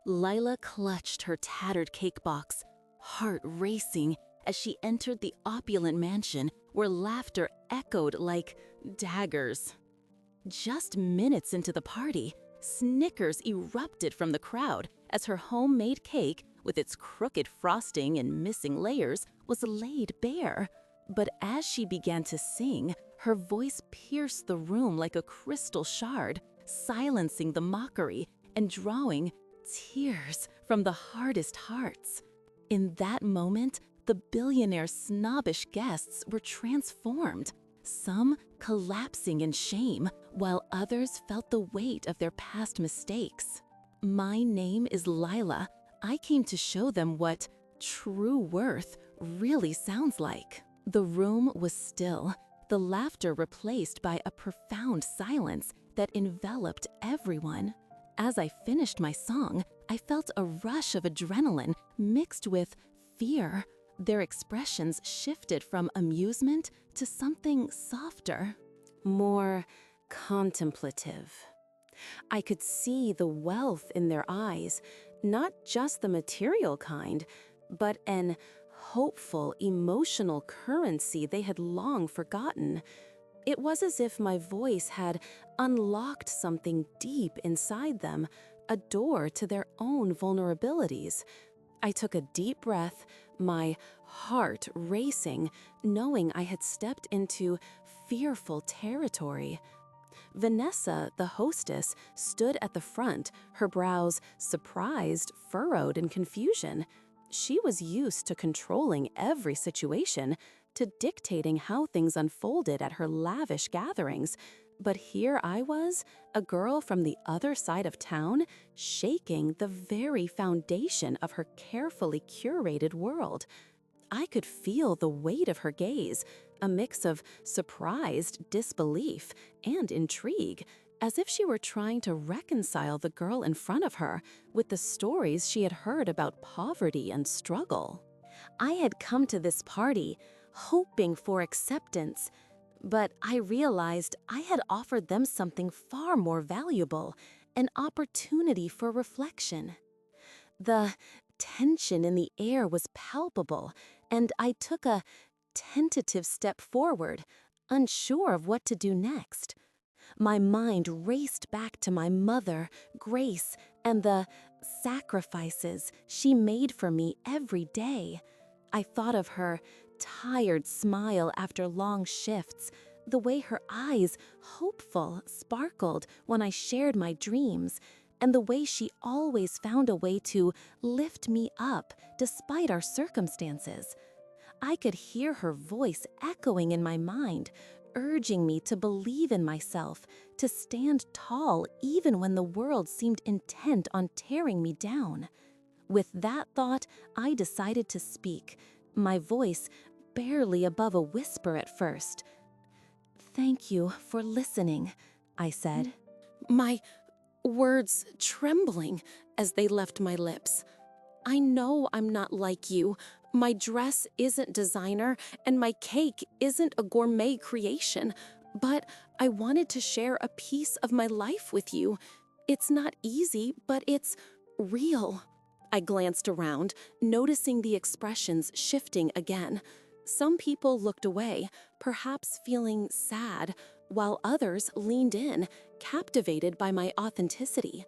Lila clutched her tattered cake box, heart racing as she entered the opulent mansion where laughter echoed like daggers. Just minutes into the party, snickers erupted from the crowd as her homemade cake, with its crooked frosting and missing layers, was laid bare. But as she began to sing, her voice pierced the room like a crystal shard, silencing the mockery and drawing tears from the hardest hearts. In that moment, the Billionaire's snobbish guests were transformed, some collapsing in shame, while others felt the weight of their past mistakes. My name is Lila. I came to show them what true worth really sounds like. The room was still, the laughter replaced by a profound silence that enveloped everyone. As I finished my song, I felt a rush of adrenaline mixed with fear. Their expressions shifted from amusement to something softer, more contemplative. I could see the wealth in their eyes, not just the material kind, but an hopeful, emotional currency they had long forgotten. It was as if my voice had unlocked something deep inside them, a door to their own vulnerabilities. I took a deep breath, my heart racing, knowing I had stepped into fearful territory. Vanessa, the hostess, stood at the front, her brows surprised, furrowed in confusion. She was used to controlling every situation, to dictating how things unfolded at her lavish gatherings. But here I was, a girl from the other side of town, shaking the very foundation of her carefully curated world. I could feel the weight of her gaze, a mix of surprised disbelief and intrigue, as if she were trying to reconcile the girl in front of her with the stories she had heard about poverty and struggle. I had come to this party hoping for acceptance, but I realized I had offered them something far more valuable, an opportunity for reflection. The tension in the air was palpable, and I took a tentative step forward, unsure of what to do next. My mind raced back to my mother, Grace, and the sacrifices she made for me every day. I thought of her tired smile after long shifts, the way her eyes, hopeful, sparkled when I shared my dreams, and the way she always found a way to lift me up despite our circumstances. I could hear her voice echoing in my mind, urging me to believe in myself, to stand tall even when the world seemed intent on tearing me down. With that thought, I decided to speak, my voice barely above a whisper at first. "Thank you for listening," I said, my words trembling as they left my lips. "I know I'm not like you. My dress isn't designer, and my cake isn't a gourmet creation, but I wanted to share a piece of my life with you. It's not easy, but it's real." I glanced around, noticing the expressions shifting again. Some people looked away, perhaps feeling sad, while others leaned in, captivated by my authenticity.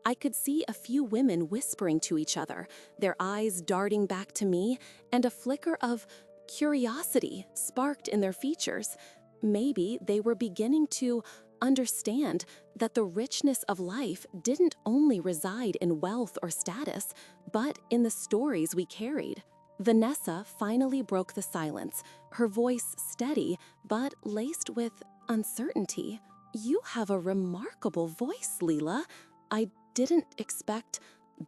I could see a few women whispering to each other, their eyes darting back to me, and a flicker of curiosity sparked in their features. Maybe they were beginning to understand that the richness of life didn't only reside in wealth or status, but in the stories we carried. Vanessa finally broke the silence, her voice steady but laced with uncertainty. "You have a remarkable voice, Leela. I didn't expect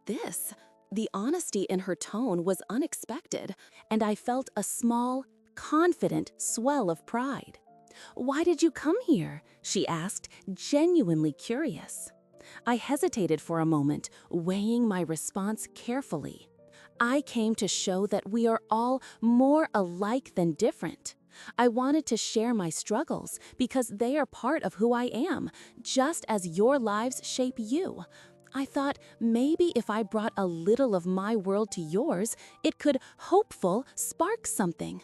this." The honesty in her tone was unexpected, and I felt a small, confident swell of pride. "Why did you come here?" she asked, genuinely curious. I hesitated for a moment, weighing my response carefully. "I came to show that we are all more alike than different. I wanted to share my struggles because they are part of who I am, just as your lives shape you. I thought maybe if I brought a little of my world to yours, it could, hopeful, spark something.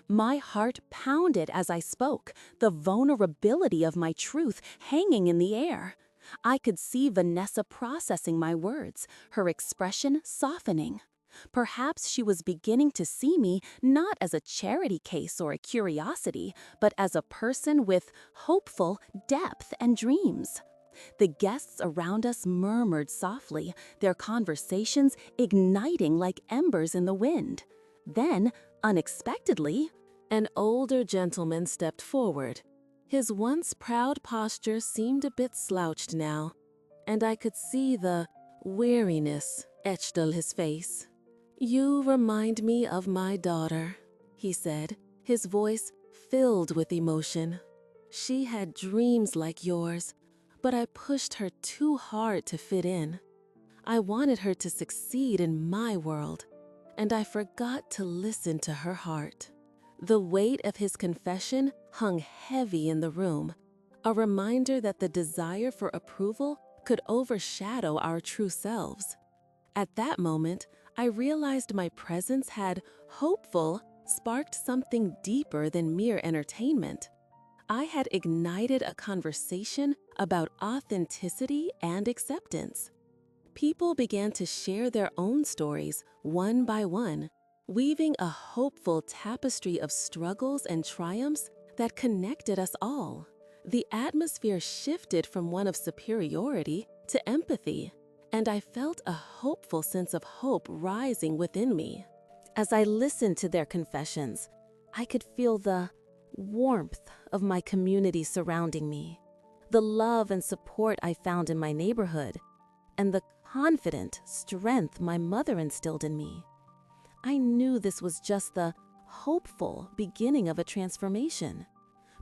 My heart pounded as I spoke, the vulnerability of my truth hanging in the air. I could see Vanessa processing my words, her expression softening. Perhaps she was beginning to see me not as a charity case or a curiosity, but as a person with hopeful depth and dreams. The guests around us murmured softly, their conversations igniting like embers in the wind. Then, unexpectedly, an older gentleman stepped forward. His once proud posture seemed a bit slouched now, and I could see the weariness etched on his face. "You remind me of my daughter," he said, his voice filled with emotion. "She had dreams like yours, but I pushed her too hard to fit in. I wanted her to succeed in my world, and I forgot to listen to her heart." The weight of his confession hung heavy in the room, a reminder that the desire for approval could overshadow our true selves. At that moment, I realized my presence had, hopeful, sparked something deeper than mere entertainment. I had ignited a conversation about authenticity and acceptance. People began to share their own stories, one by one, weaving a hopeful tapestry of struggles and triumphs that connected us all. The atmosphere shifted from one of superiority to empathy, and I felt a hopeful sense of hope rising within me. As I listened to their confessions, I could feel the warmth of my community surrounding me, the love and support I found in my neighborhood, and the confident strength my mother instilled in me. I knew this was just the hopeful beginning of a transformation.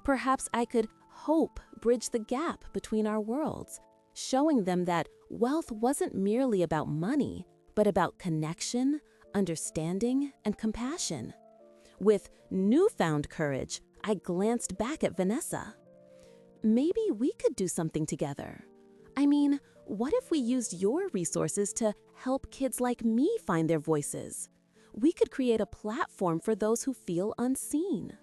Perhaps I could hope bridge the gap between our worlds, showing them that wealth wasn't merely about money, but about connection, understanding, and compassion. With newfound courage, I glanced back at Vanessa. Maybe we could do something together. I mean, what if we used your resources to help kids like me find their voices? We could create a platform for those who feel unseen.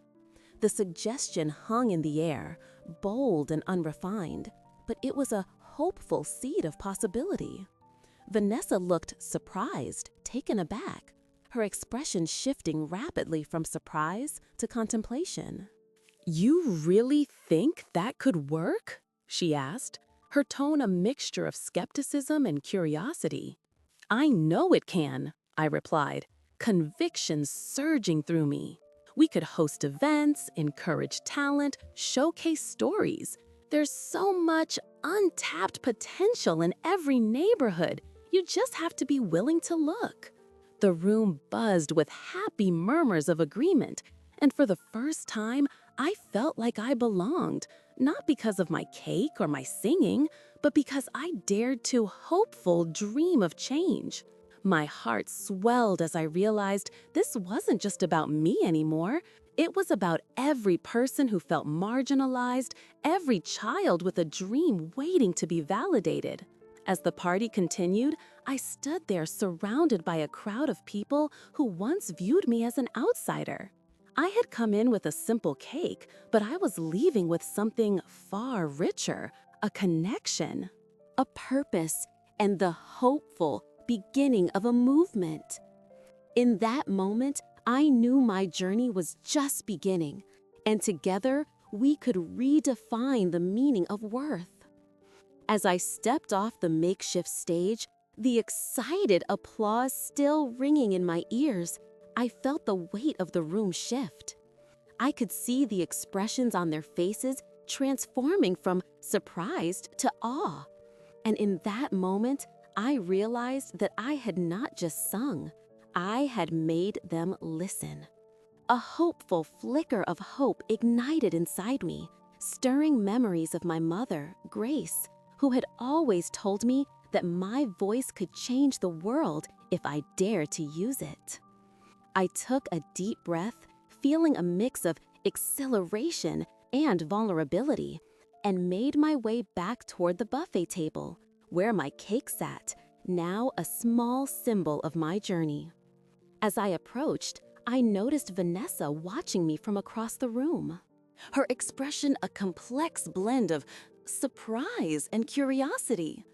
The suggestion hung in the air, bold and unrefined, but it was a hopeful seed of possibility. Vanessa looked surprised, taken aback, her expression shifting rapidly from surprise to contemplation. "You really think that could work?" she asked, her tone a mixture of skepticism and curiosity. "I know it can," I replied, conviction surging through me. "We could host events, encourage talent, showcase stories. There's so much untapped potential in every neighborhood. You just have to be willing to look." The room buzzed with happy murmurs of agreement, and for the first time, I felt like I belonged, not because of my cake or my singing, but because I dared to hopeful dream of change. My heart swelled as I realized this wasn't just about me anymore. It was about every person who felt marginalized, every child with a dream waiting to be validated. As the party continued, I stood there surrounded by a crowd of people who once viewed me as an outsider. I had come in with a simple cake, but I was leaving with something far richer, a connection, a purpose, and the hopeful beginning of a movement. In that moment, I knew my journey was just beginning, and together we could redefine the meaning of worth. As I stepped off the makeshift stage, the excited applause still ringing in my ears, I felt the weight of the room shift. I could see the expressions on their faces transforming from surprised to awe. And in that moment, I realized that I had not just sung, I had made them listen. A hopeful flicker of hope ignited inside me, stirring memories of my mother, Grace, who had always told me that my voice could change the world if I dared to use it. I took a deep breath, feeling a mix of exhilaration and vulnerability, and made my way back toward the buffet table, where my cake sat, now a small symbol of my journey. As I approached, I noticed Vanessa watching me from across the room. Her expression a complex blend of surprise and curiosity.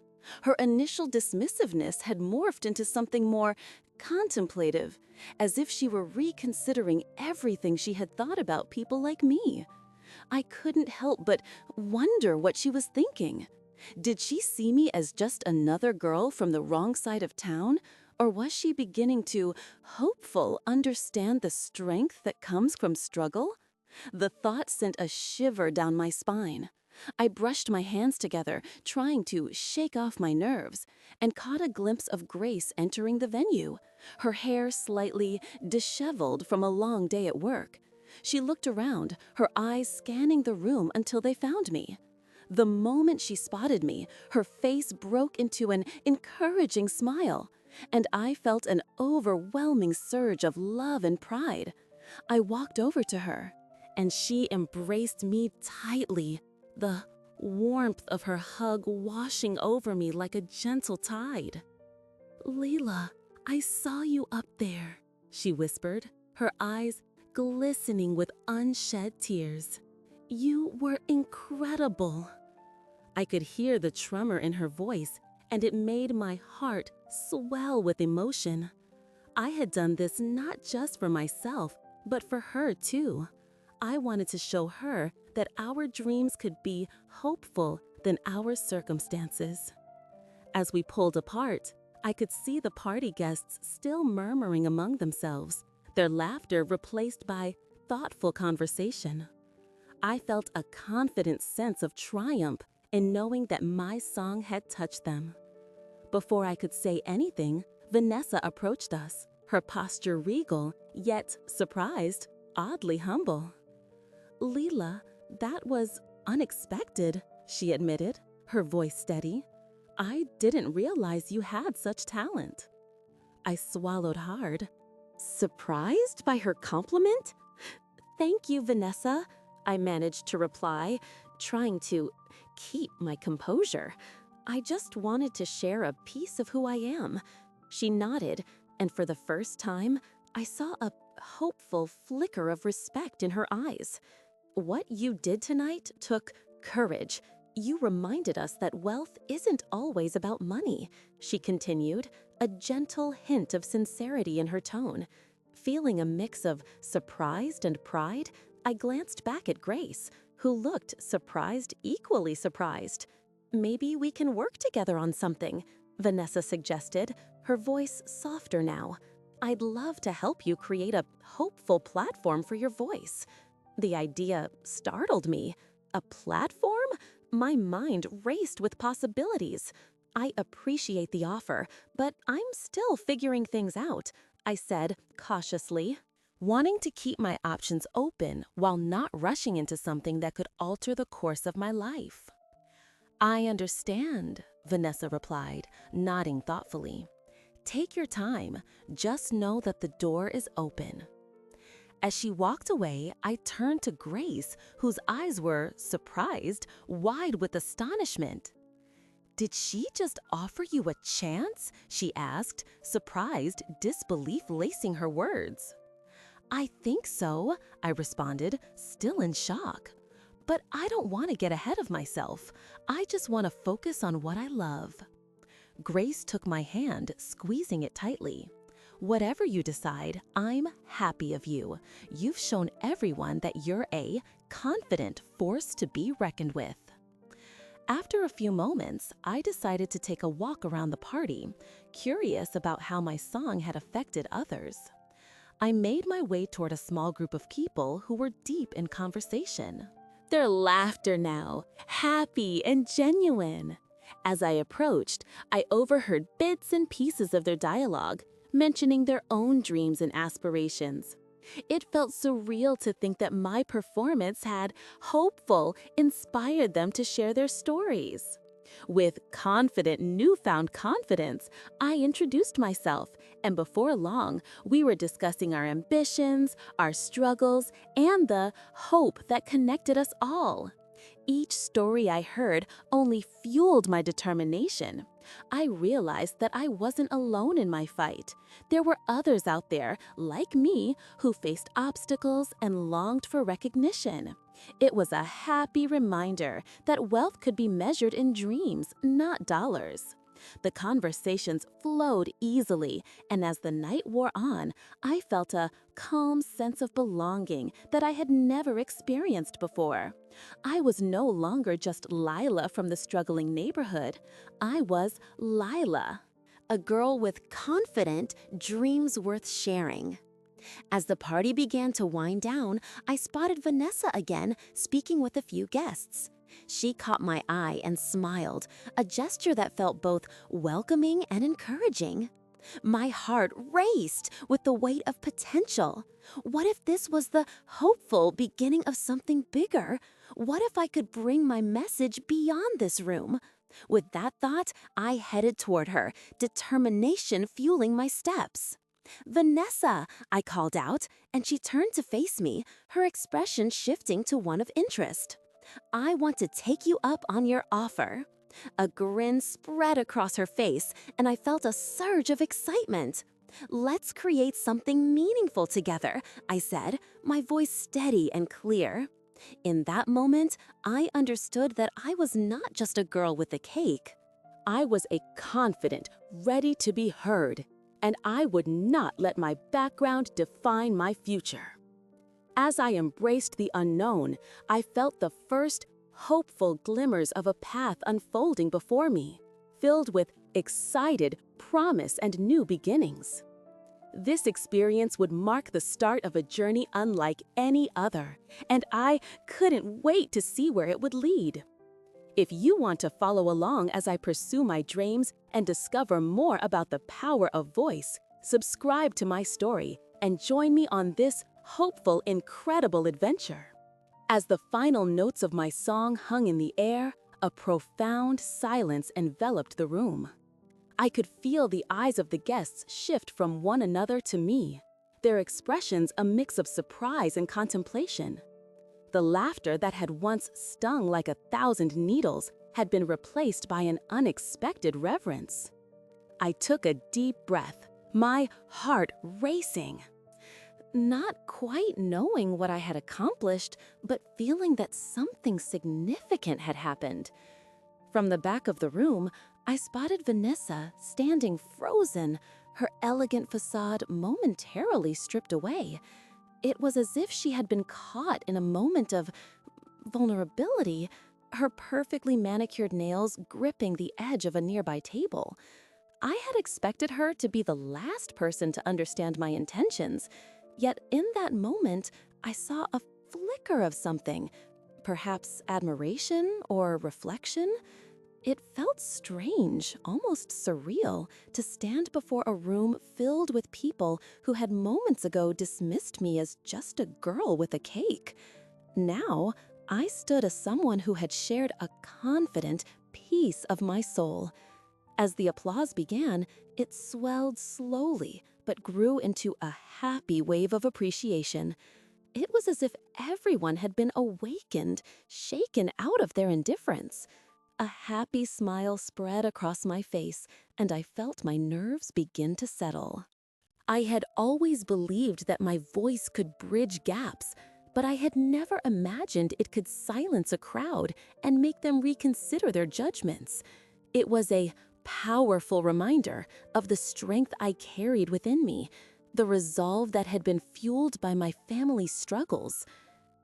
Her initial dismissiveness had morphed into something more contemplative, as if she were reconsidering everything she had thought about people like me. I couldn't help but wonder what she was thinking. Did she see me as just another girl from the wrong side of town? Or was she beginning to, hopeful, understand the strength that comes from struggle? The thought sent a shiver down my spine. I brushed my hands together, trying to shake off my nerves, and caught a glimpse of Grace entering the venue, her hair slightly disheveled from a long day at work. She looked around, her eyes scanning the room until they found me. The moment she spotted me, her face broke into an encouraging smile, and I felt an overwhelming surge of love and pride. I walked over to her, and she embraced me tightly, the warmth of her hug washing over me like a gentle tide. "Leila, I saw you up there," she whispered, her eyes glistening with unshed tears. "You were incredible." I could hear the tremor in her voice, and it made my heart swell with emotion. I had done this not just for myself, but for her too. I wanted to show her that our dreams could be hopeful than our circumstances. As we pulled apart, I could see the party guests still murmuring among themselves, their laughter replaced by thoughtful conversation. I felt a confident sense of triumph in knowing that my song had touched them. Before I could say anything, Vanessa approached us, her posture regal, yet surprised, oddly humble. "Leila, that was unexpected," she admitted, her voice steady. "I didn't realize you had such talent." I swallowed hard. Surprised by her compliment? "Thank you, Vanessa," I managed to reply, trying to keep my composure. "I just wanted to share a piece of who I am." She nodded, and for the first time, I saw a hopeful flicker of respect in her eyes. "What you did tonight took courage. You reminded us that wealth isn't always about money," she continued, a gentle hint of sincerity in her tone. Feeling a mix of surprised and pride, I glanced back at Grace, who looked surprised, equally surprised. "Maybe we can work together on something," Vanessa suggested, her voice softer now. "I'd love to help you create a hopeful platform for your voice." The idea startled me. A platform? My mind raced with possibilities. "I appreciate the offer, but I'm still figuring things out," I said cautiously, wanting to keep my options open while not rushing into something that could alter the course of my life. "I understand," Vanessa replied, nodding thoughtfully. "Take your time. Just know that the door is open." As she walked away, I turned to Grace, whose eyes were, surprised, wide with astonishment. "Did she just offer you a chance?" she asked, surprised, disbelief lacing her words. "I think so," I responded, still in shock. "But I don't want to get ahead of myself. I just want to focus on what I love." Grace took my hand, squeezing it tightly. "Whatever you decide, I'm happy of you. You've shown everyone that you're a confident force to be reckoned with." After a few moments, I decided to take a walk around the party, curious about how my song had affected others. I made my way toward a small group of people who were deep in conversation. Their laughter now, happy and genuine. As I approached, I overheard bits and pieces of their dialogue, mentioning their own dreams and aspirations. It felt surreal to think that my performance had, hopeful, inspired them to share their stories. With newfound confidence, I introduced myself, and before long, we were discussing our ambitions, our struggles, and the hope that connected us all. Each story I heard only fueled my determination. I realized that I wasn't alone in my fight. There were others out there, like me, who faced obstacles and longed for recognition. It was a happy reminder that wealth could be measured in dreams, not dollars. The conversations flowed easily, and as the night wore on, I felt a calm sense of belonging that I had never experienced before. I was no longer just Lila from the struggling neighborhood. I was Lila, a girl with confident dreams worth sharing. As the party began to wind down, I spotted Vanessa again, speaking with a few guests. She caught my eye and smiled, a gesture that felt both welcoming and encouraging. My heart raced with the weight of potential. What if this was the hopeful beginning of something bigger? What if I could bring my message beyond this room? With that thought, I headed toward her, determination fueling my steps. "Vanessa," I called out, and she turned to face me, her expression shifting to one of interest. "I want to take you up on your offer." A grin spread across her face, and I felt a surge of excitement. "Let's create something meaningful together," I said, my voice steady and clear. In that moment, I understood that I was not just a girl with a cake. I was a confident, ready to be heard, and I would not let my background define my future. As I embraced the unknown, I felt the first hopeful glimmers of a path unfolding before me, filled with excited promise and new beginnings. This experience would mark the start of a journey unlike any other, and I couldn't wait to see where it would lead. If you want to follow along as I pursue my dreams and discover more about the power of voice, subscribe to my story and join me on this hopeful, incredible adventure. As the final notes of my song hung in the air, a profound silence enveloped the room. I could feel the eyes of the guests shift from one another to me, their expressions a mix of surprise and contemplation. The laughter that had once stung like 1,000 needles had been replaced by an unexpected reverence. I took a deep breath, my heart racing. Not quite knowing what I had accomplished, but feeling that something significant had happened. From the back of the room, I spotted Vanessa standing frozen, her elegant facade momentarily stripped away. It was as if she had been caught in a moment of vulnerability, her perfectly manicured nails gripping the edge of a nearby table. I had expected her to be the last person to understand my intentions, yet in that moment, I saw a flicker of something, perhaps admiration or reflection. It felt strange, almost surreal, to stand before a room filled with people who had moments ago dismissed me as just a girl with a cake. Now, I stood as someone who had shared a confident piece of my soul. As the applause began, it swelled slowly, but grew into a happy wave of appreciation. It was as if everyone had been awakened, shaken out of their indifference. A happy smile spread across my face, and I felt my nerves begin to settle. I had always believed that my voice could bridge gaps, but I had never imagined it could silence a crowd and make them reconsider their judgments. It was a powerful reminder of the strength I carried within me, the resolve that had been fueled by my family's struggles.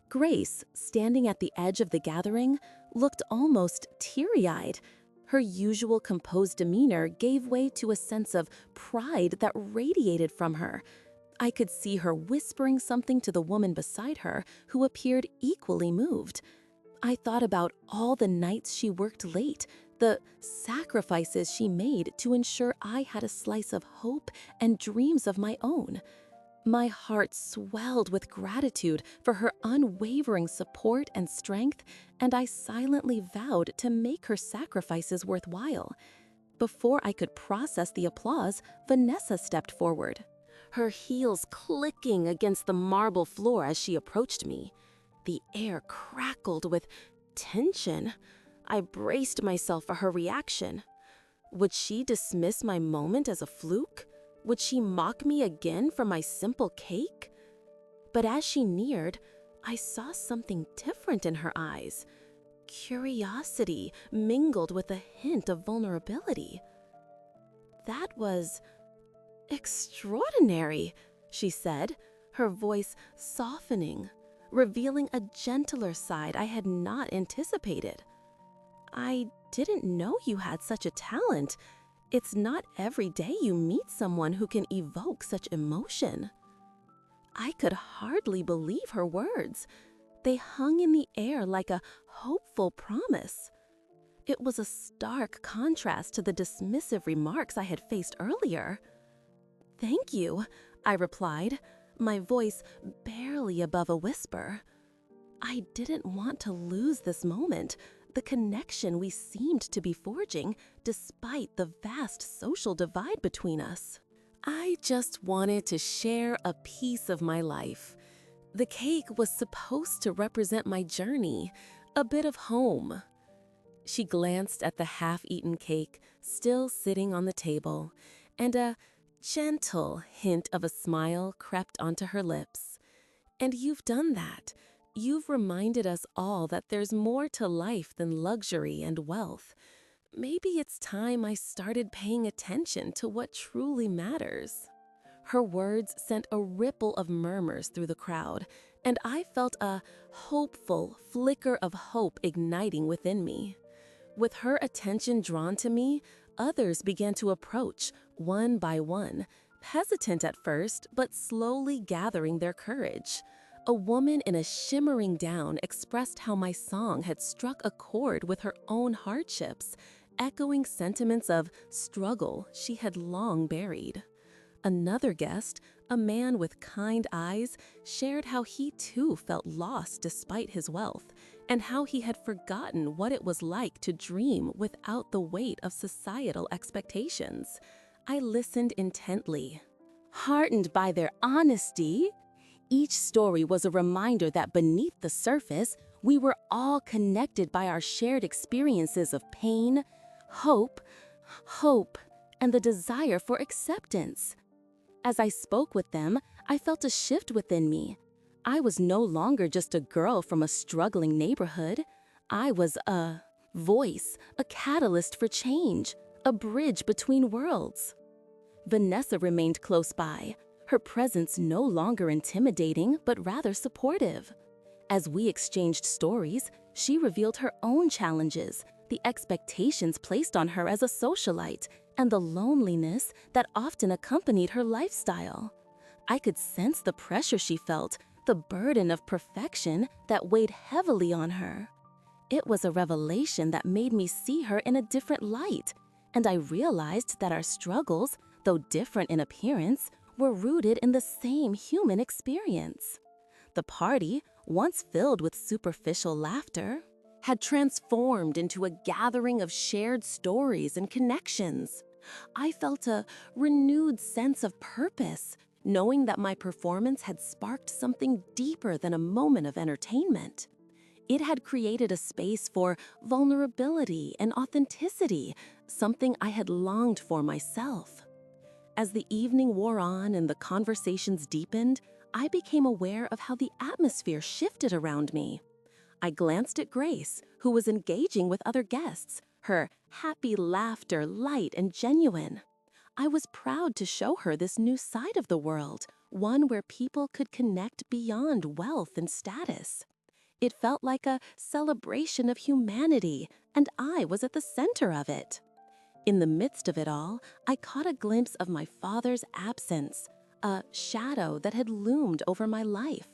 Grace, standing at the edge of the gathering, looked almost teary-eyed. Her usual composed demeanor gave way to a sense of pride that radiated from her. I could see her whispering something to the woman beside her, who appeared equally moved. I thought about all the nights she worked late, the sacrifices she made to ensure I had a slice of hope and dreams of my own. My heart swelled with gratitude for her unwavering support and strength, and I silently vowed to make her sacrifices worthwhile. Before I could process the applause, Vanessa stepped forward, her heels clicking against the marble floor as she approached me. The air crackled with tension. I braced myself for her reaction. Would she dismiss my moment as a fluke? Would she mock me again for my simple cake? But as she neared, I saw something different in her eyes. Curiosity mingled with a hint of vulnerability. "That was extraordinary," she said, her voice softening, revealing a gentler side I had not anticipated. "I didn't know you had such a talent. It's not every day you meet someone who can evoke such emotion." I could hardly believe her words. They hung in the air like a hopeful promise. It was a stark contrast to the dismissive remarks I had faced earlier. "Thank you," I replied, my voice barely above a whisper. I didn't want to lose this moment, the connection we seemed to be forging despite the vast social divide between us. I just wanted to share a piece of my life. The cake was supposed to represent my journey, a bit of home. She glanced at the half-eaten cake still sitting on the table, and a gentle hint of a smile crept onto her lips. "And you've done that. You've reminded us all that there's more to life than luxury and wealth. Maybe it's time I started paying attention to what truly matters." Her words sent a ripple of murmurs through the crowd, and I felt a hopeful flicker of hope igniting within me. With her attention drawn to me, others began to approach, one by one, hesitant at first, but slowly gathering their courage. A woman in a shimmering gown expressed how my song had struck a chord with her own hardships, echoing sentiments of struggle she had long buried. Another guest, a man with kind eyes, shared how he too felt lost despite his wealth, and how he had forgotten what it was like to dream without the weight of societal expectations. I listened intently, heartened by their honesty. Each story was a reminder that beneath the surface, we were all connected by our shared experiences of pain, hope, and the desire for acceptance. As I spoke with them, I felt a shift within me. I was no longer just a girl from a struggling neighborhood. I was a voice, a catalyst for change, a bridge between worlds. Vanessa remained close by, her presence no longer intimidating, but rather supportive. As we exchanged stories, she revealed her own challenges, the expectations placed on her as a socialite, and the loneliness that often accompanied her lifestyle. I could sense the pressure she felt, the burden of perfection that weighed heavily on her. It was a revelation that made me see her in a different light, and I realized that our struggles, though different in appearance, were rooted in the same human experience. The party, once filled with superficial laughter, had transformed into a gathering of shared stories and connections. I felt a renewed sense of purpose, knowing that my performance had sparked something deeper than a moment of entertainment. It had created a space for vulnerability and authenticity, something I had longed for myself. As the evening wore on and the conversations deepened, I became aware of how the atmosphere shifted around me. I glanced at Grace, who was engaging with other guests, her happy laughter light and genuine. I was proud to show her this new side of the world, one where people could connect beyond wealth and status. It felt like a celebration of humanity, and I was at the center of it. In the midst of it all, I caught a glimpse of my father's absence, a shadow that had loomed over my life.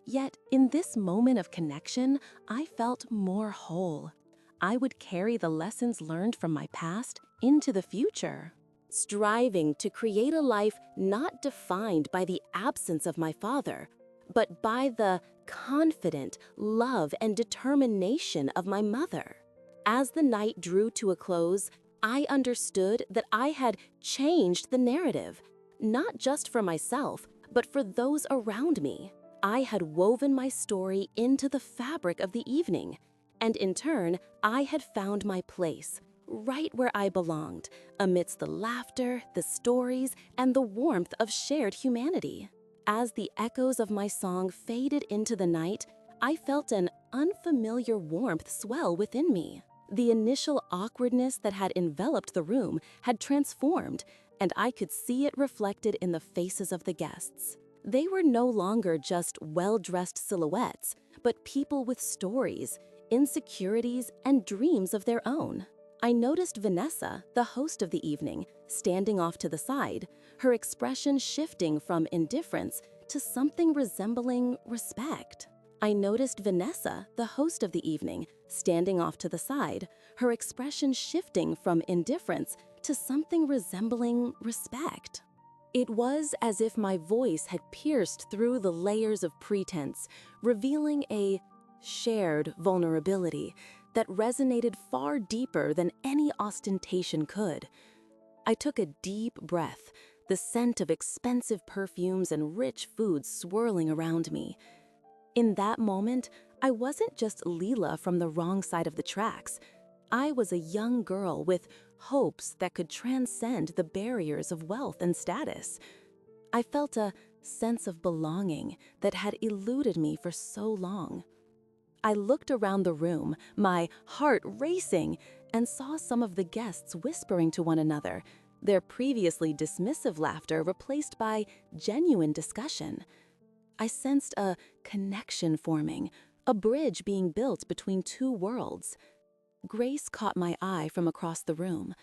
Yet, in this moment of connection, I felt more whole. I would carry the lessons learned from my past into the future, striving to create a life not defined by the absence of my father, but by the confident love and determination of my mother. As the night drew to a close, I understood that I had changed the narrative, not just for myself, but for those around me. I had woven my story into the fabric of the evening, And in turn, I had found my place, right where I belonged, amidst the laughter, the stories, and the warmth of shared humanity. As the echoes of my song faded into the night, I felt an unfamiliar warmth swell within me. The initial awkwardness that had enveloped the room had transformed, and I could see it reflected in the faces of the guests. They were no longer just well-dressed silhouettes, but people with stories, insecurities, and dreams of their own. I noticed Vanessa, the host of the evening, standing off to the side, her expression shifting from indifference to something resembling respect. I noticed Vanessa, the host of the evening, standing off to the side, her expression shifting from indifference to something resembling respect. It was as if my voice had pierced through the layers of pretense, revealing a shared vulnerability that resonated far deeper than any ostentation could. I took a deep breath, the scent of expensive perfumes and rich foods swirling around me. In that moment, I wasn't just Leela from the wrong side of the tracks. I was a young girl with hopes that could transcend the barriers of wealth and status. I felt a sense of belonging that had eluded me for so long. I looked around the room, my heart racing, and saw some of the guests whispering to one another, their previously dismissive laughter replaced by genuine discussion. I sensed a connection forming, a bridge being built between two worlds. Grace caught my eye from across the room.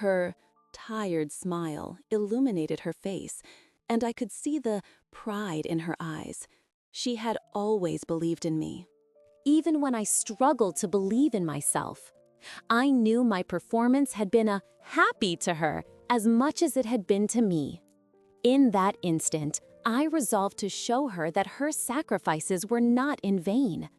Her tired smile illuminated her face, and I could see the pride in her eyes. She had always believed in me. Even when I struggled to believe in myself, I knew my performance had been a happy to her as much as it had been to me. In that instant, I resolved to show her that her sacrifices were not in vain.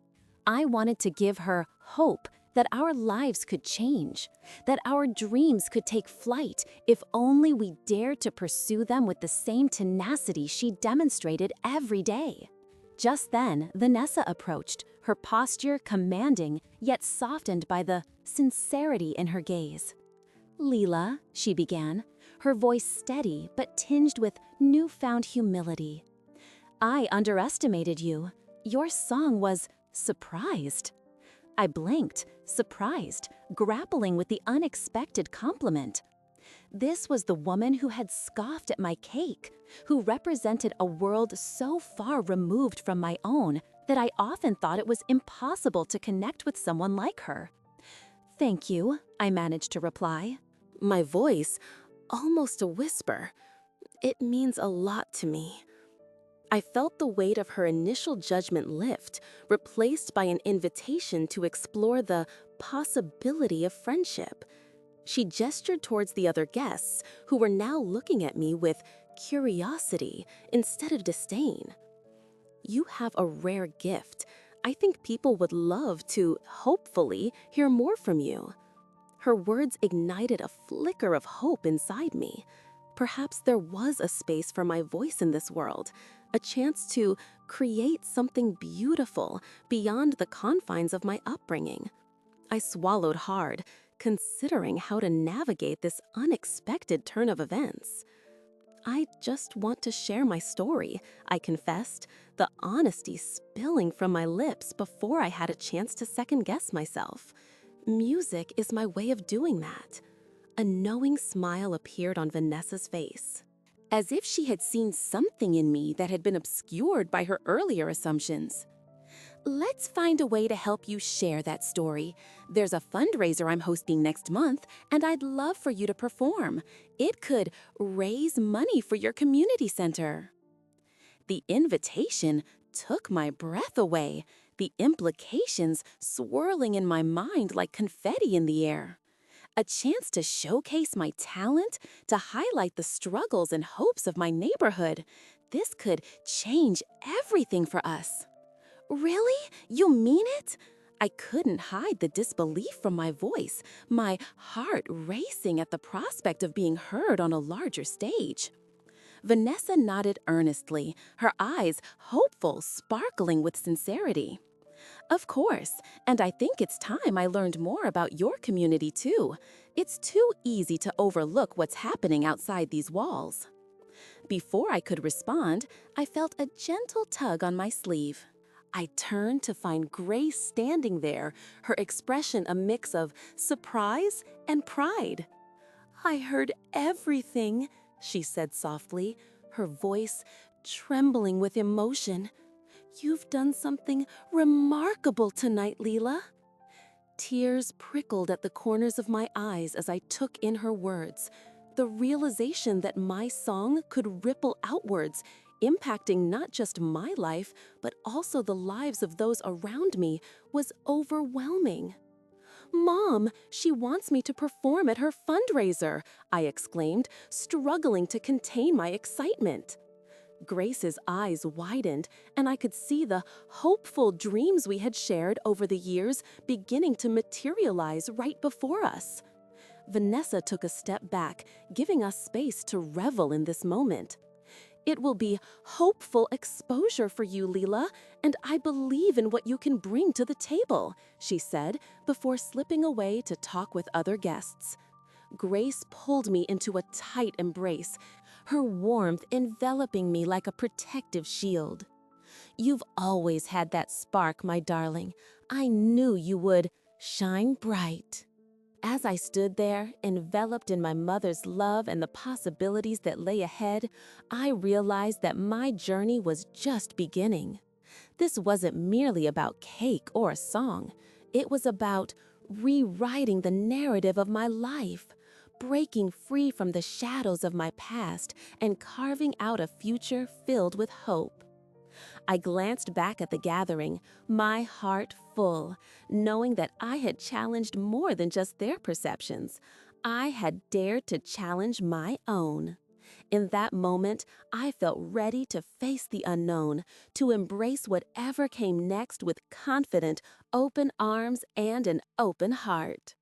I wanted to give her hope that our lives could change, that our dreams could take flight if only we dared to pursue them with the same tenacity she demonstrated every day. Just then, Vanessa approached, her posture commanding, yet softened by the sincerity in her gaze. "Leela," she began, her voice steady but tinged with newfound humility. "I underestimated you. Your song was surprised." I blinked, surprised, grappling with the unexpected compliment. This was the woman who had scoffed at my cake, who represented a world so far removed from my own that I often thought it was impossible to connect with someone like her. "Thank you," I managed to reply. My voice, almost a whisper. "It means a lot to me." I felt the weight of her initial judgment lift, replaced by an invitation to explore the possibility of friendship. She gestured towards the other guests, who were now looking at me with curiosity instead of disdain. "You have a rare gift. I think people would love to, hopefully, hear more from you." Her words ignited a flicker of hope inside me. Perhaps there was a space for my voice in this world, a chance to create something beautiful beyond the confines of my upbringing. I swallowed hard, considering how to navigate this unexpected turn of events. "I just want to share my story," I confessed, the honesty spilling from my lips before I had a chance to second-guess myself. Music is my way of doing that. A knowing smile appeared on Vanessa's face, as if she had seen something in me that had been obscured by her earlier assumptions. "Let's find a way to help you share that story. There's a fundraiser I'm hosting next month, and I'd love for you to perform. It could raise money for your community center." The invitation took my breath away, the implications swirling in my mind like confetti in the air. A chance to showcase my talent, to highlight the struggles and hopes of my neighborhood. This could change everything for us. "Really? You mean it?" I couldn't hide the disbelief from my voice, my heart racing at the prospect of being heard on a larger stage. Vanessa nodded earnestly, her eyes hopeful, sparkling with sincerity. Of course, and I think it's time I learned more about your community too. It's too easy to overlook what's happening outside these walls. Before I could respond, I felt a gentle tug on my sleeve. I turned to find Grace standing there, her expression a mix of surprise and pride. "I heard everything," she said softly, her voice trembling with emotion. "You've done something remarkable tonight, Leela." Tears prickled at the corners of my eyes as I took in her words. The realization that my song could ripple outwards, impacting not just my life, but also the lives of those around me, was overwhelming. "Mom, she wants me to perform at her fundraiser," I exclaimed, struggling to contain my excitement. Grace's eyes widened, and I could see the hopeful dreams we had shared over the years beginning to materialize right before us. Vanessa took a step back, giving us space to revel in this moment. "It will be hopeful exposure for you, Leela, and I believe in what you can bring to the table," she said before slipping away to talk with other guests. Grace pulled me into a tight embrace, her warmth enveloping me like a protective shield. "You've always had that spark, my darling. I knew you would shine bright." As I stood there, enveloped in my mother's love and the possibilities that lay ahead, I realized that my journey was just beginning. This wasn't merely about cake or a song. It was about rewriting the narrative of my life, breaking free from the shadows of my past and carving out a future filled with hope. I glanced back at the gathering, my heart full, knowing that I had challenged more than just their perceptions. I had dared to challenge my own. In that moment, I felt ready to face the unknown, to embrace whatever came next with confident, open arms and an open heart.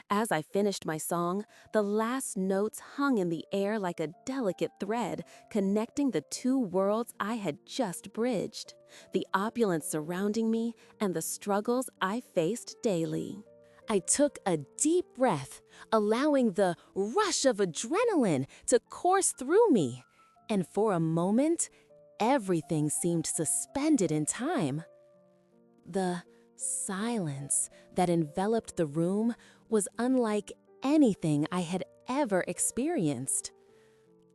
As I finished my song, the last notes hung in the air like a delicate thread, connecting the two worlds I had just bridged, the opulence surrounding me and the struggles I faced daily. I took a deep breath, allowing the rush of adrenaline to course through me, and for a moment, everything seemed suspended in time. The silence that enveloped the room was unlike anything I had ever experienced.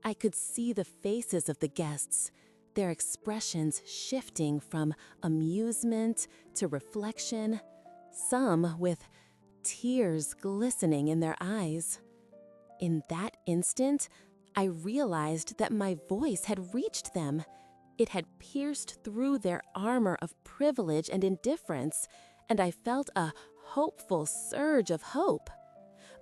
I could see the faces of the guests, their expressions shifting from amusement to reflection, some with tears glistening in their eyes. In that instant, I realized that my voice had reached them. It had pierced through their armor of privilege and indifference, and I felt a hopeful surge of hope.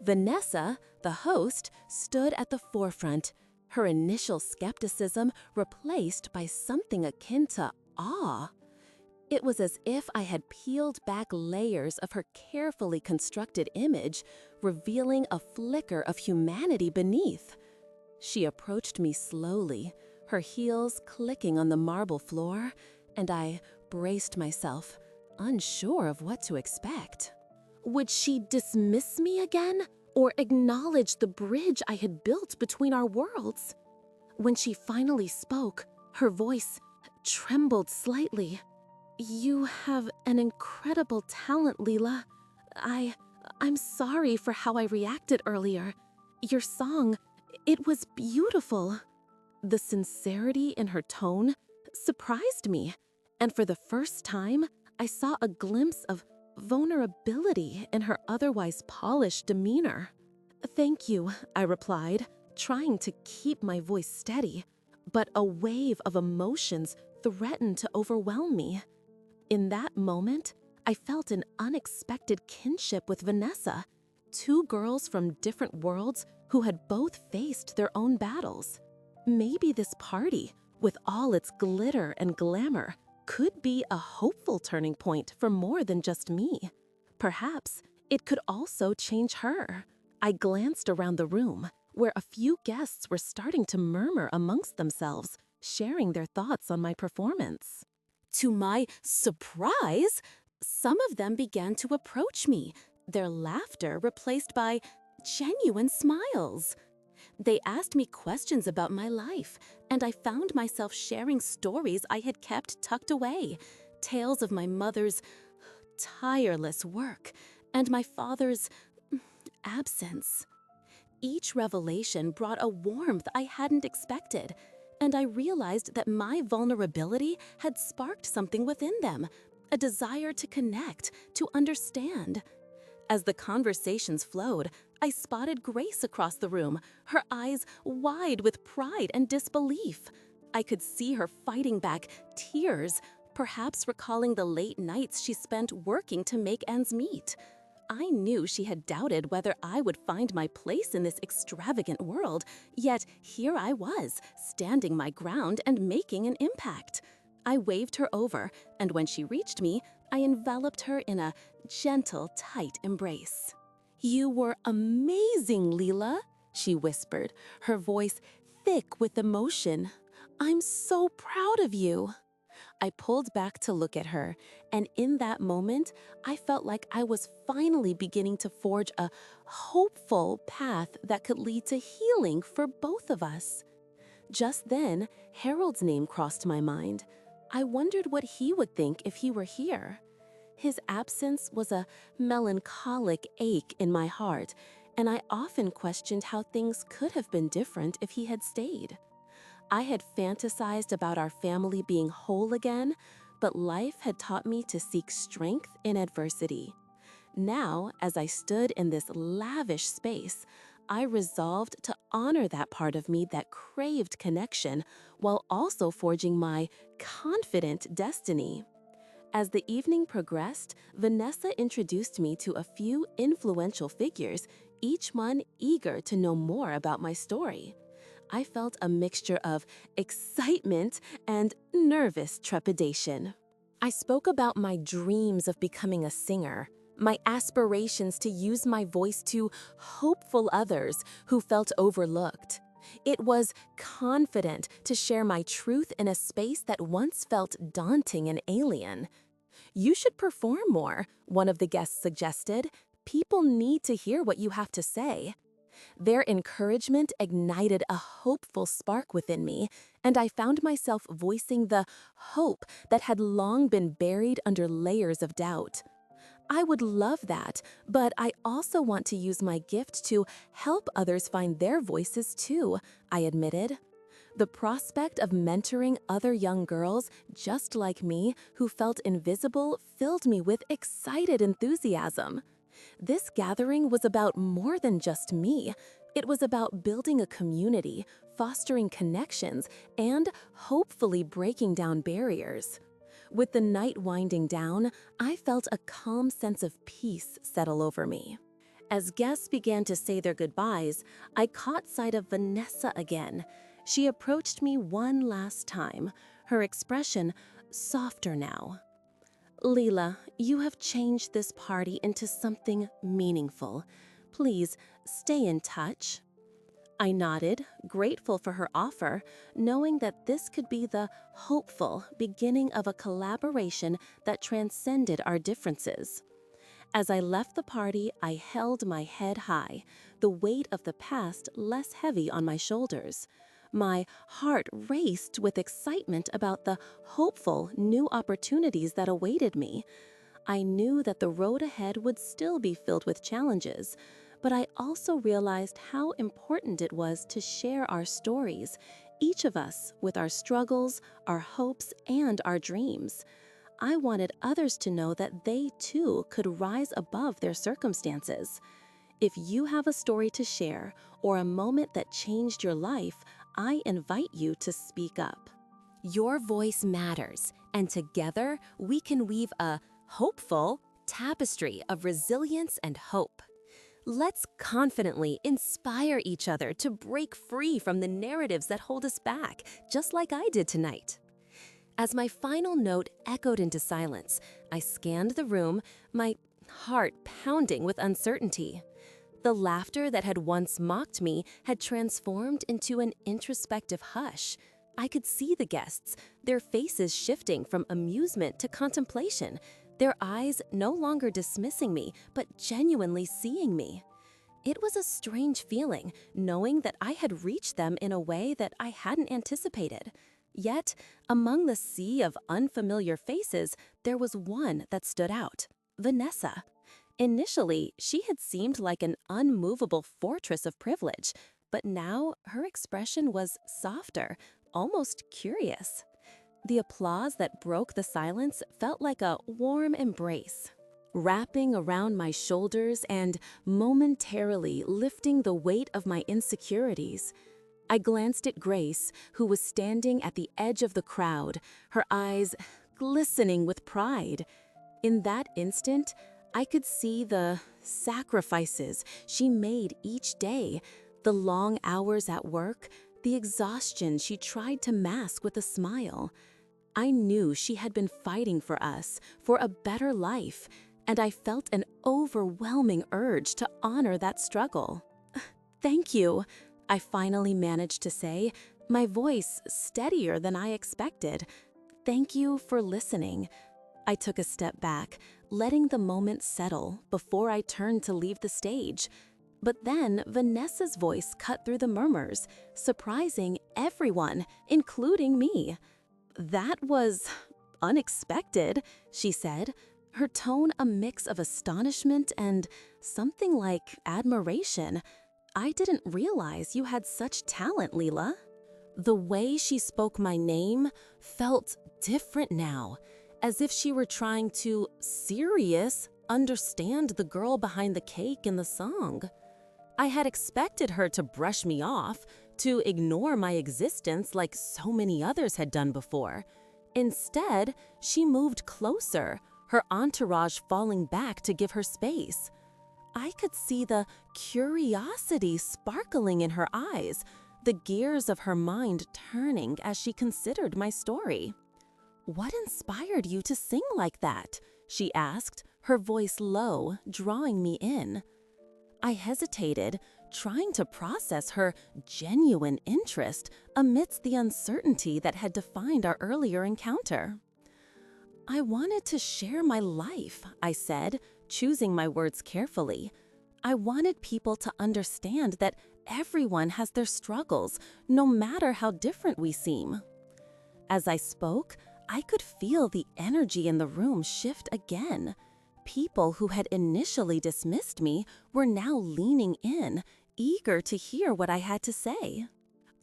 Vanessa, the host, stood at the forefront, her initial skepticism replaced by something akin to awe. It was as if I had peeled back layers of her carefully constructed image, revealing a flicker of humanity beneath. She approached me slowly, her heels clicking on the marble floor, and I braced myself, unsure of what to expect. Would she dismiss me again, or acknowledge the bridge I had built between our worlds? When she finally spoke, her voice trembled slightly. "You have an incredible talent, Leela. I'm sorry for how I reacted earlier. Your song, it was beautiful." The sincerity in her tone surprised me, and for the first time, I saw a glimpse of vulnerability in her otherwise polished demeanor. "Thank you," I replied, trying to keep my voice steady, but a wave of emotions threatened to overwhelm me. In that moment, I felt an unexpected kinship with Vanessa, two girls from different worlds who had both faced their own battles. Maybe this party, with all its glitter and glamour, could be a hopeful turning point for more than just me. Perhaps it could also change her. I glanced around the room, where a few guests were starting to murmur amongst themselves, sharing their thoughts on my performance. To my surprise, Some of them began to approach me, their laughter replaced by genuine smiles. They asked me questions about my life, and I found myself sharing stories I had kept tucked away, tales of my mother's tireless work and my father's absence. Each revelation brought a warmth I hadn't expected, and I realized that my vulnerability had sparked something within them, a desire to connect, to understand. As the conversations flowed, I spotted Grace across the room, her eyes wide with pride and disbelief. I could see her fighting back tears, perhaps recalling the late nights she spent working to make ends meet. I knew she had doubted whether I would find my place in this extravagant world, yet here I was, standing my ground and making an impact. I waved her over, and when she reached me, I enveloped her in a gentle, tight embrace. "You were amazing, Leela," she whispered, her voice thick with emotion. "I'm so proud of you." I pulled back to look at her, and in that moment, I felt like I was finally beginning to forge a hopeful path that could lead to healing for both of us. Just then, Harold's name crossed my mind. I wondered what he would think if he were here. His absence was a melancholic ache in my heart, and I often questioned how things could have been different if he had stayed. I had fantasized about our family being whole again, but life had taught me to seek strength in adversity. Now, as I stood in this lavish space, I resolved to honor that part of me that craved connection while also forging my confident destiny. As the evening progressed, Vanessa introduced me to a few influential figures, each one eager to know more about my story. I felt a mixture of excitement and nervous trepidation. I spoke about my dreams of becoming a singer, my aspirations to use my voice to hopeful others who felt overlooked. It was confident to share my truth in a space that once felt daunting and alien. "You should perform more," one of the guests suggested. "People need to hear what you have to say." Their encouragement ignited a hopeful spark within me, and I found myself voicing the hope that had long been buried under layers of doubt. I would love that, but I also want to use my gift to help others find their voices too, I admitted. The prospect of mentoring other young girls just like me who felt invisible filled me with excited enthusiasm. This gathering was about more than just me. It was about building a community, fostering connections, and hopefully breaking down barriers. With the night winding down, I felt a calm sense of peace settle over me. As guests began to say their goodbyes, I caught sight of Vanessa again. She approached me one last time, her expression softer now. "Leela, you have changed this party into something meaningful. Please stay in touch." I nodded, grateful for her offer, knowing that this could be the hopeful beginning of a collaboration that transcended our differences. As I left the party, I held my head high, the weight of the past less heavy on my shoulders. My heart raced with excitement about the hopeful new opportunities that awaited me. I knew that the road ahead would still be filled with challenges, but I also realized how important it was to share our stories, each of us with our struggles, our hopes, and our dreams. I wanted others to know that they too could rise above their circumstances. If you have a story to share or a moment that changed your life, I invite you to speak up. Your voice matters, and together we can weave a hopeful tapestry of resilience and hope. Let's confidently inspire each other to break free from the narratives that hold us back, just like I did tonight. As my final note echoed into silence, I scanned the room, my heart pounding with uncertainty. The laughter that had once mocked me had transformed into an introspective hush. I could see the guests, their faces shifting from amusement to contemplation, their eyes no longer dismissing me, but genuinely seeing me. It was a strange feeling, knowing that I had reached them in a way that I hadn't anticipated. Yet, among the sea of unfamiliar faces, there was one that stood out: Vanessa. Initially, she had seemed like an unmovable fortress of privilege, but now her expression was softer, almost curious. The applause that broke the silence felt like a warm embrace, wrapping around my shoulders and momentarily lifting the weight of my insecurities. I glanced at Grace, who was standing at the edge of the crowd, her eyes glistening with pride. In that instant, I could see the sacrifices she made each day, the long hours at work, the exhaustion she tried to mask with a smile. I knew she had been fighting for us, for a better life, and I felt an overwhelming urge to honor that struggle. "Thank you," I finally managed to say, my voice steadier than I expected. "Thank you for listening." I took a step back, letting the moment settle before I turned to leave the stage. But then Vanessa's voice cut through the murmurs, surprising everyone, including me. "That was unexpected," she said, her tone a mix of astonishment and something like admiration. "I didn't realize you had such talent, Leela." The way she spoke my name felt different now, as if she were trying to understand the girl behind the cake in the song. I had expected her to brush me off, to ignore my existence like so many others had done before. Instead, she moved closer, her entourage falling back to give her space. I could see the curiosity sparkling in her eyes, the gears of her mind turning as she considered my story. "What inspired you to sing like that?" she asked, her voice low, drawing me in. I hesitated, trying to process her genuine interest amidst the uncertainty that had defined our earlier encounter. "I wanted to share my life," I said, choosing my words carefully. "I wanted people to understand that everyone has their struggles, no matter how different we seem." As I spoke, I could feel the energy in the room shift again. People who had initially dismissed me were now leaning in, eager to hear what I had to say.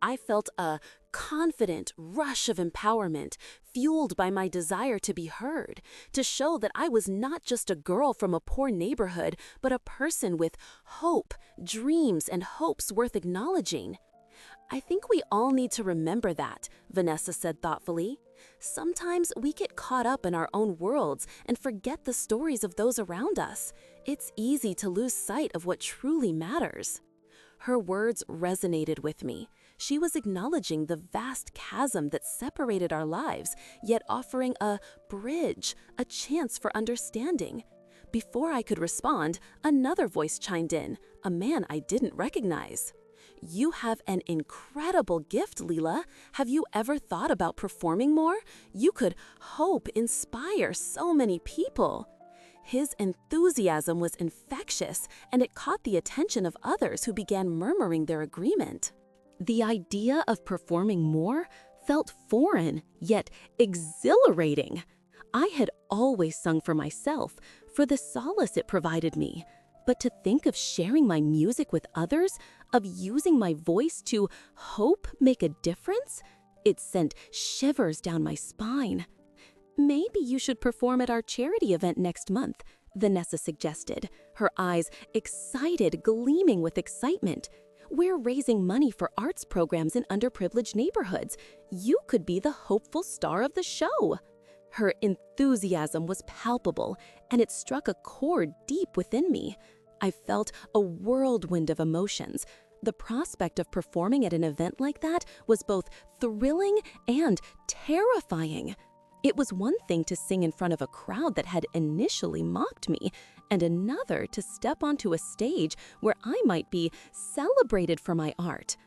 I felt a confident rush of empowerment, fueled by my desire to be heard, to show that I was not just a girl from a poor neighborhood, but a person with hope, dreams, and hopes worth acknowledging. "I think we all need to remember that," Vanessa said thoughtfully. "Sometimes we get caught up in our own worlds and forget the stories of those around us. It's easy to lose sight of what truly matters." Her words resonated with me. She was acknowledging the vast chasm that separated our lives, yet offering a bridge, a chance for understanding. Before I could respond, another voice chimed in, a man I didn't recognize. "You have an incredible gift, Leela. Have you ever thought about performing more? You could inspire so many people." His enthusiasm was infectious, and it caught the attention of others who began murmuring their agreement. The idea of performing more felt foreign, yet exhilarating. I had always sung for myself, for the solace it provided me. But to think of sharing my music with others, of using my voice to make a difference, it sent shivers down my spine. "Maybe you should perform at our charity event next month," Vanessa suggested, her eyes gleaming with excitement. "We're raising money for arts programs in underprivileged neighborhoods. You could be the hopeful star of the show." Her enthusiasm was palpable, and it struck a chord deep within me. I felt a whirlwind of emotions. The prospect of performing at an event like that was both thrilling and terrifying. It was one thing to sing in front of a crowd that had initially mocked me, and another to step onto a stage where I might be celebrated for my art.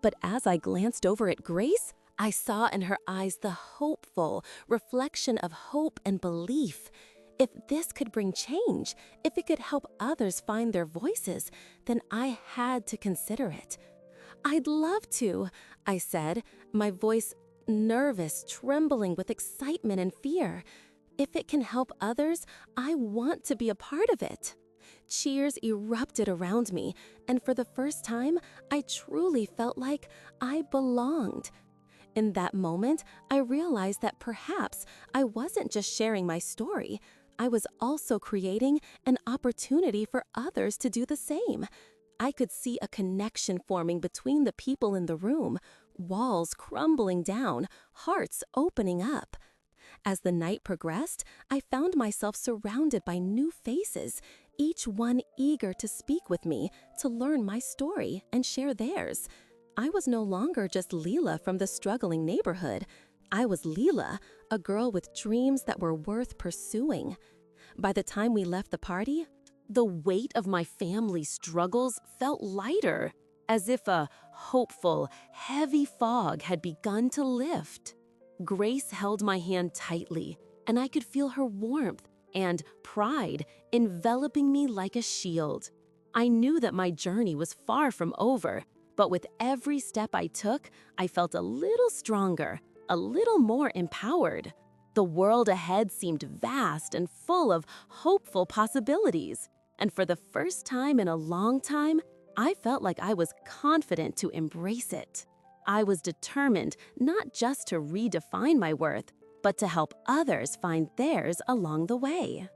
But as I glanced over at Grace, I saw in her eyes the hopeful reflection of hope and belief. If this could bring change, if it could help others find their voices, then I had to consider it. "I'd love to," I said, my voice nervous, trembling with excitement and fear. "If it can help others, I want to be a part of it." Cheers erupted around me, and for the first time, I truly felt like I belonged. In that moment, I realized that perhaps I wasn't just sharing my story. I was also creating an opportunity for others to do the same. I could see a connection forming between the people in the room, walls crumbling down, hearts opening up. As the night progressed, I found myself surrounded by new faces, each one eager to speak with me, to learn my story and share theirs. I was no longer just Leela from the struggling neighborhood. I was Leela, a girl with dreams that were worth pursuing. By the time we left the party, the weight of my family's struggles felt lighter, as if a hopeful, heavy fog had begun to lift. Grace held my hand tightly, and I could feel her warmth and pride enveloping me like a shield. I knew that my journey was far from over, but with every step I took, I felt a little stronger, a little more empowered. The world ahead seemed vast and full of hopeful possibilities, and for the first time in a long time, I felt like I was confident to embrace it. I was determined not just to redefine my worth, but to help others find theirs along the way.